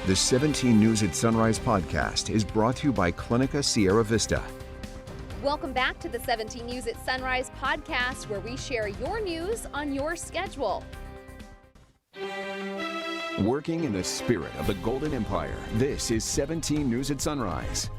The 17 News at Sunrise podcast is brought to you by Clinica Sierra Vista. Welcome back to the 17 News at Sunrise podcast, where we share your news on your schedule. Working in the spirit of the Golden Empire, this is 17 News at Sunrise.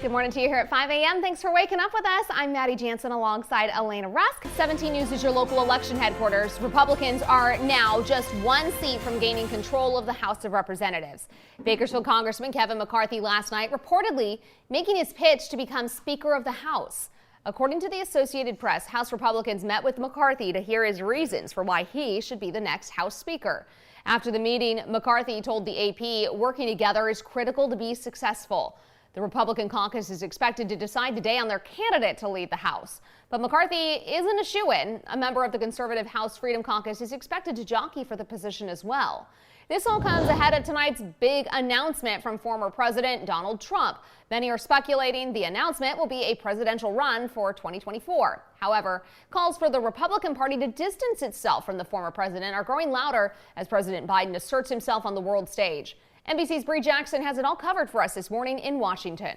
Good morning to you here at 5 a.m. Thanks for waking up with us. I'm Maddie Jansen alongside Elena Rusk. 17 News is your local election headquarters. Republicans are now just one seat from gaining control of the House of Representatives. Bakersfield Congressman Kevin McCarthy last night reportedly making his pitch to become Speaker of the House. According to the Associated Press, House Republicans met with McCarthy to hear his reasons for why he should be the next House Speaker. After the meeting, McCarthy told the AP working together is critical to be successful. The Republican caucus is expected to decide today on their candidate to lead the House. But McCarthy isn't a shoo-in. A member of the conservative House Freedom Caucus is expected to jockey for the position as well. This all comes ahead of tonight's big announcement from former President Donald Trump. Many are speculating the announcement will be a presidential run for 2024. However, calls for the Republican Party to distance itself from the former president are growing louder as President Biden asserts himself on the world stage. NBC's Bree Jackson has it all covered for us this morning in Washington.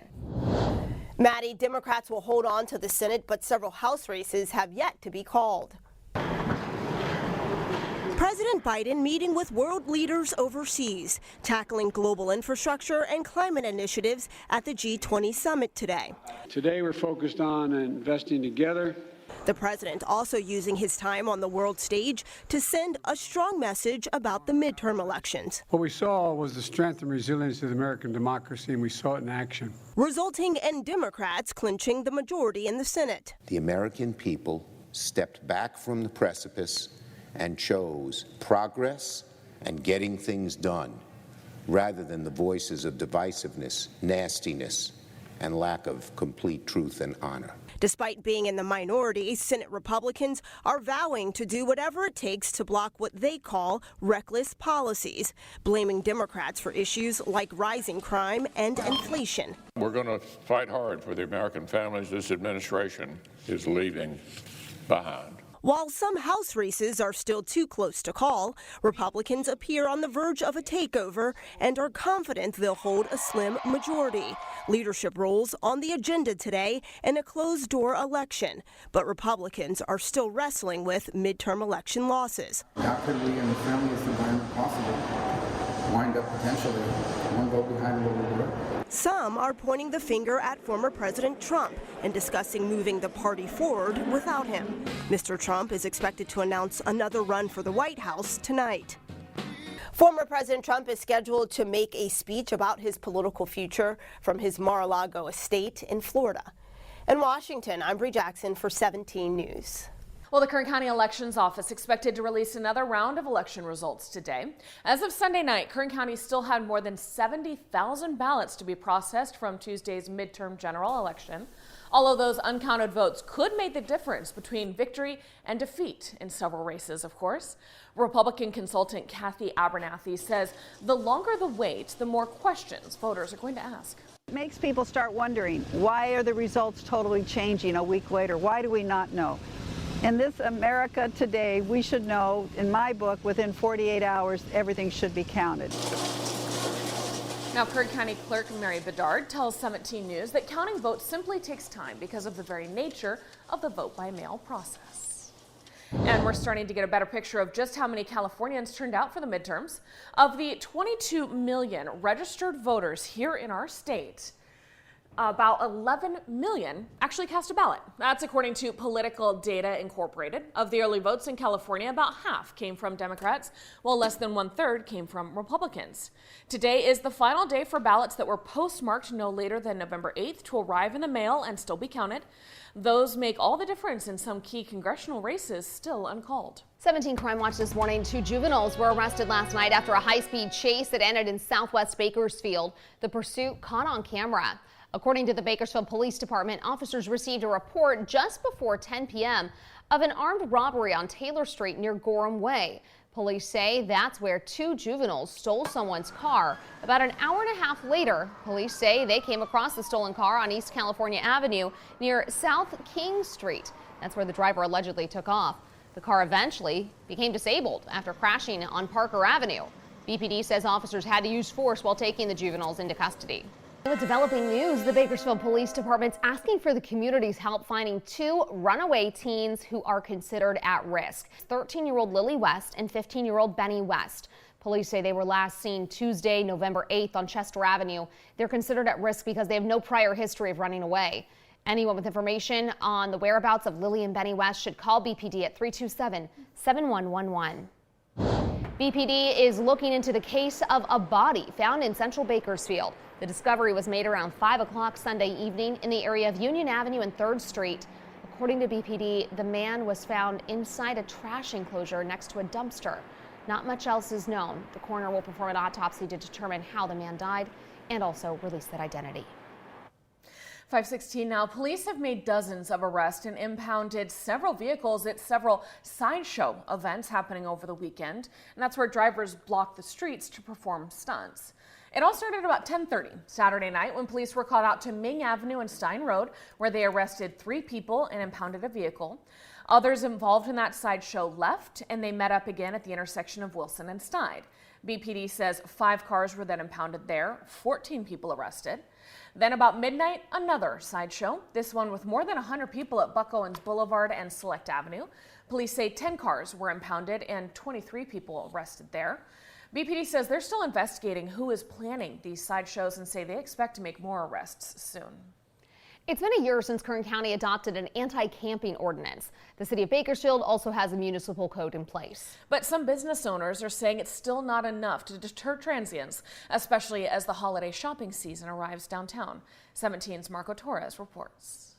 Maddie, Democrats will hold on to the Senate, but several House races have yet to be called. President Biden meeting with world leaders overseas, tackling global infrastructure and climate initiatives at the G20 summit today. Today we're focused on investing together. The president also using his time on the world stage to send a strong message about the midterm elections. What we saw was the strength and resilience of American democracy, and we saw it in action. Resulting in Democrats clinching the majority in the Senate. The American people stepped back from the precipice and chose progress and getting things done, rather than the voices of divisiveness, nastiness, and lack of complete truth and honor. Despite being in the minority, Senate Republicans are vowing to do whatever it takes to block what they call reckless policies, blaming Democrats for issues like rising crime and inflation. We're going to fight hard for the American families this administration is leaving behind. While some House races are still too close to call, Republicans appear on the verge of a takeover and are confident they'll hold a slim majority. Leadership roles on the agenda today in a closed-door election, but Republicans are still wrestling with midterm election losses. How could we, in the friendliest environment possible, wind up potentially one vote behind where we were? Some are pointing the finger at former President Trump and discussing moving the party forward without him. Mr. Trump is expected to announce another run for the White House tonight. Former President Trump is scheduled to make a speech about his political future from his Mar-a-Lago estate in Florida. In Washington, I'm Bree Jackson for 17 News. Well, the Kern County Elections Office expected to release another round of election results today. As of Sunday night, Kern County still had more than 70,000 ballots to be processed from Tuesday's midterm general election. All of those uncounted votes could make the difference between victory and defeat in several races, of course. Republican consultant Kathy Abernathy says the longer the wait, the more questions voters are going to ask. It makes people start wondering, why are the results totally changing a week later? Why do we not know? In this America today, we should know, in my book, within 48 hours, everything should be counted. Now, Kern County Clerk Mary Bedard tells 17 News that counting votes simply takes time because of the very nature of the vote-by-mail process. And we're starting to get a better picture of just how many Californians turned out for the midterms. Of the 22 million registered voters here in our state, about 11 million actually cast a ballot. That's according to Political Data Incorporated. Of the early votes in California, about half came from Democrats, while less than 1/3 came from Republicans. Today is the final day for ballots that were postmarked no later than November 8th to arrive in the mail and still be counted. Those make all the difference in some key congressional races still uncalled. 17 Crime Watch this morning. 2 juveniles were arrested last night after a high-speed chase that ended in southwest Bakersfield. The pursuit caught on camera. According to the Bakersfield Police Department, officers received a report just before 10 p.m. of an armed robbery on Taylor Street near Gorham Way. Police say that's where 2 juveniles stole someone's car. About an hour and a half later, police say they came across the stolen car on East California Avenue near South King Street. That's where the driver allegedly took off. The car eventually became disabled after crashing on Parker Avenue. BPD says officers had to use force while taking the juveniles into custody. With developing news, the Bakersfield Police Department's asking for the community's help finding 2 runaway teens who are considered at risk. 13-year-old Lily West and 15-year-old Benny West. Police say they were last seen Tuesday, November 8th on Chester Avenue. They're considered at risk because they have no prior history of running away. Anyone with information on the whereabouts of Lily and Benny West should call BPD at 327-7111. BPD is looking into the case of a body found in central Bakersfield. The discovery was made around 5 o'clock Sunday evening in the area of Union Avenue and 3rd Street. According to BPD, the man was found inside a trash enclosure next to a dumpster. Not much else is known. The coroner will perform an autopsy to determine how the man died and also release that identity. 5:16 now. Police have made dozens of arrests and impounded several vehicles at several sideshow events happening over the weekend. And that's where drivers blocked the streets to perform stunts. It all started about 10:30 Saturday night when police were called out to Ming Avenue and Stein Road, where they arrested 3 people and impounded a vehicle. Others involved in that sideshow left, and they met up again at the intersection of Wilson and Stein. BPD says 5 cars were then impounded there, 14 people arrested. Then about midnight, another sideshow, this one with more than 100 people at Buck Owens Boulevard and Select Avenue. Police say 10 cars were impounded and 23 people arrested there. BPD says they're still investigating who is planning these sideshows and say they expect to make more arrests soon. It's been a year since Kern County adopted an anti-camping ordinance. The city of Bakersfield also has a municipal code in place. But some business owners are saying it's still not enough to deter transients, especially as the holiday shopping season arrives downtown. 17's Marco Torres reports.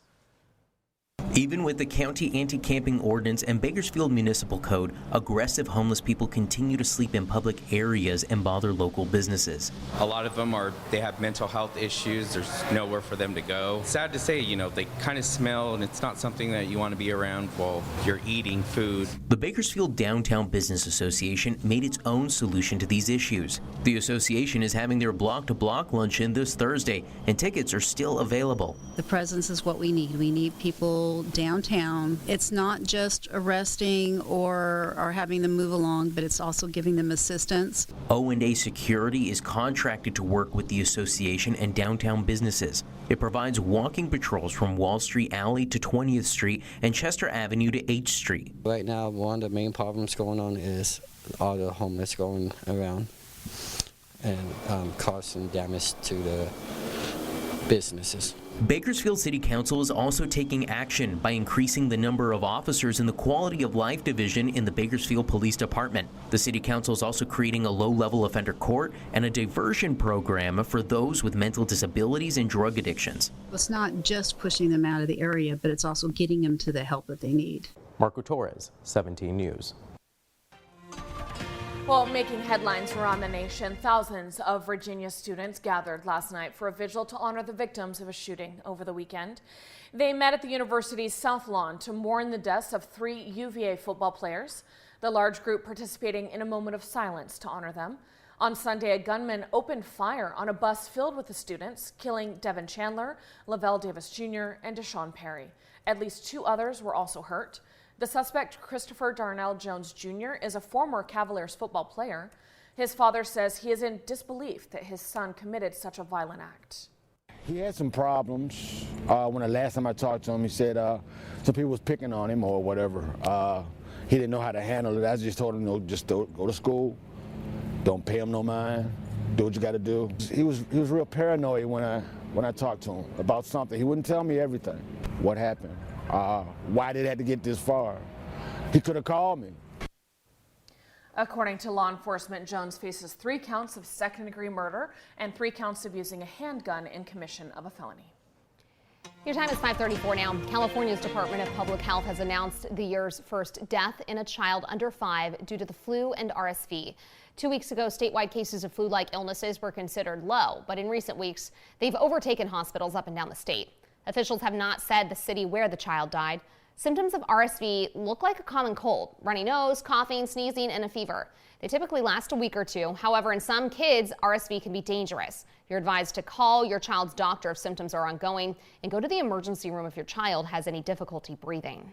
Even with the county anti-camping ordinance and Bakersfield Municipal Code, aggressive homeless people continue to sleep in public areas and bother local businesses. A lot of them they have mental health issues. There's nowhere for them to go. Sad to say, they kind of smell, and it's not something that you want to be around while you're eating food. The Bakersfield Downtown Business Association made its own solution to these issues. The association is having their block-to-block luncheon this Thursday, and tickets are still available. The presence is what we need. We need people downtown. It's not just arresting or having them move along, but it's also giving them assistance. O&A Security is contracted to work with the association and downtown businesses. It provides walking patrols from Wall Street Alley to 20th Street and Chester Avenue to H Street. Right now, one of the main problems going on is all the homeless going around and causing damage to the businesses. Bakersfield City Council is also taking action by increasing the number of officers in the Quality of Life Division in the Bakersfield Police Department. The City Council is also creating a low-level offender court and a diversion program for those with mental disabilities and drug addictions. It's not just pushing them out of the area, but it's also getting them to the help that they need. Marco Torres, 17 News. Well, making headlines around the nation, thousands of Virginia students gathered last night for a vigil to honor the victims of a shooting over the weekend. They met at the university's South Lawn to mourn the deaths of 3 UVA football players, the large group participating in a moment of silence to honor them. On Sunday, a gunman opened fire on a bus filled with the students, killing Devin Chandler, Lavelle Davis Jr., and Deshaun Perry. At least 2 others were also hurt. The suspect, Christopher Darnell Jones Jr., is a former Cavaliers football player. His father says he is in disbelief that his son committed such a violent act. He had some problems. When the last time I talked to him, he said some people was picking on him or whatever. He didn't know how to handle it. I just told him, no, just go to school. Don't pay him no mind. Do what you got to do. He was real paranoid when I talked to him about something. He wouldn't tell me everything. What happened? Why did it have to get this far? He could have called me. According to law enforcement, Jones faces 3 counts of second-degree murder and 3 counts of using a handgun in commission of a felony. Your time is 5:34 now. California's Department of Public Health has announced the year's first death in a child under 5 due to the flu and RSV. 2 weeks ago, statewide cases of flu-like illnesses were considered low, but in recent weeks, they've overtaken hospitals up and down the state. Officials have not said the city where the child died. Symptoms of RSV look like a common cold: runny nose, coughing, sneezing, and a fever. They typically last a week or 2. However, in some kids, RSV can be dangerous. You're advised to call your child's doctor if symptoms are ongoing and go to the emergency room if your child has any difficulty breathing.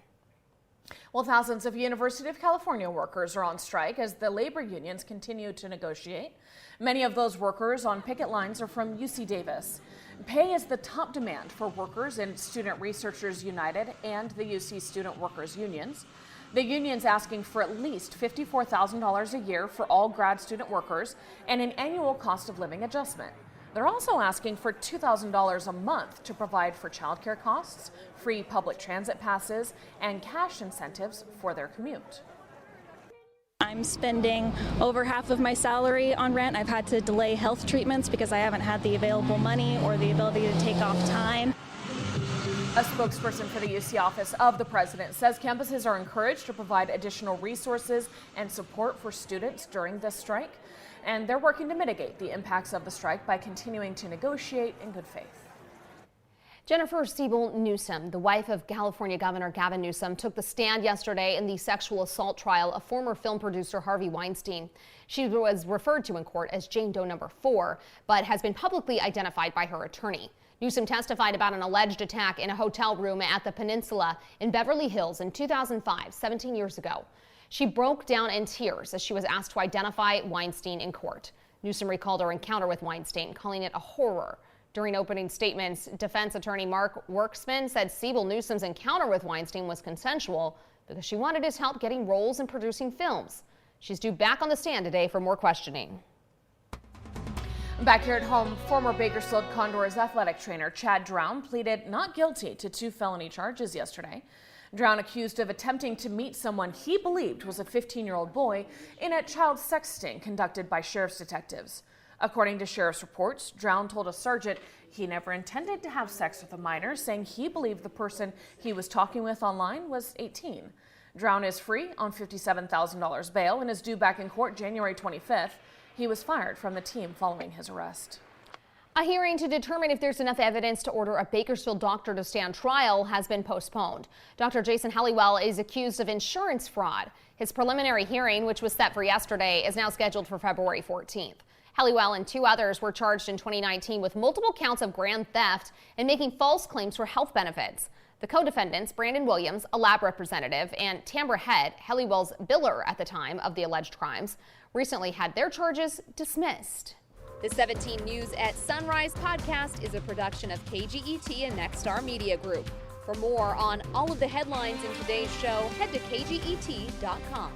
Well, thousands of University of California workers are on strike as the labor unions continue to negotiate. Many of those workers on picket lines are from UC Davis. Pay is the top demand for workers in Student Researchers United and the UC Student Workers Unions. The union's asking for at least $54,000 a year for all grad student workers and an annual cost of living adjustment. They're also asking for $2,000 a month to provide for childcare costs, free public transit passes, and cash incentives for their commute. I'm spending over half of my salary on rent. I've had to delay health treatments because I haven't had the available money or the ability to take off time. A spokesperson for the UC Office of the President says campuses are encouraged to provide additional resources and support for students during this strike, and they're working to mitigate the impacts of the strike by continuing to negotiate in good faith. Jennifer Siebel Newsom, the wife of California Governor Gavin Newsom, took the stand yesterday in the sexual assault trial of former film producer Harvey Weinstein. She was referred to in court as Jane Doe number 4, but has been publicly identified by her attorney. Newsom testified about an alleged attack in a hotel room at the Peninsula in Beverly Hills in 2005, 17 years ago. She broke down in tears as she was asked to identify Weinstein in court. Newsom recalled her encounter with Weinstein, calling it a horror. During opening statements, defense attorney Mark Worksman said Siebel Newsom's encounter with Weinstein was consensual because she wanted his help getting roles and producing films. She's due back on the stand today for more questioning. Back here at home, former Bakersfield Condors athletic trainer Chad Drown pleaded not guilty to 2 felony charges yesterday. Drown accused of attempting to meet someone he believed was a 15-year-old boy in a child sex sting conducted by sheriff's detectives. According to sheriff's reports, Drown told a sergeant he never intended to have sex with a minor, saying he believed the person he was talking with online was 18. Drown is free on $57,000 bail and is due back in court January 25th. He was fired from the team following his arrest. A hearing to determine if there's enough evidence to order a Bakersfield doctor to stand trial has been postponed. Dr. Jason Helliwell is accused of insurance fraud. His preliminary hearing, which was set for yesterday, is now scheduled for February 14th. Helliwell and 2 others were charged in 2019 with multiple counts of grand theft and making false claims for health benefits. The co-defendants, Brandon Williams, a lab representative, and Tambra Head, Helliwell's biller at the time of the alleged crimes, recently had their charges dismissed. The 17 News at Sunrise podcast is a production of KGET and Nexstar Media Group. For more on all of the headlines in today's show, head to kget.com.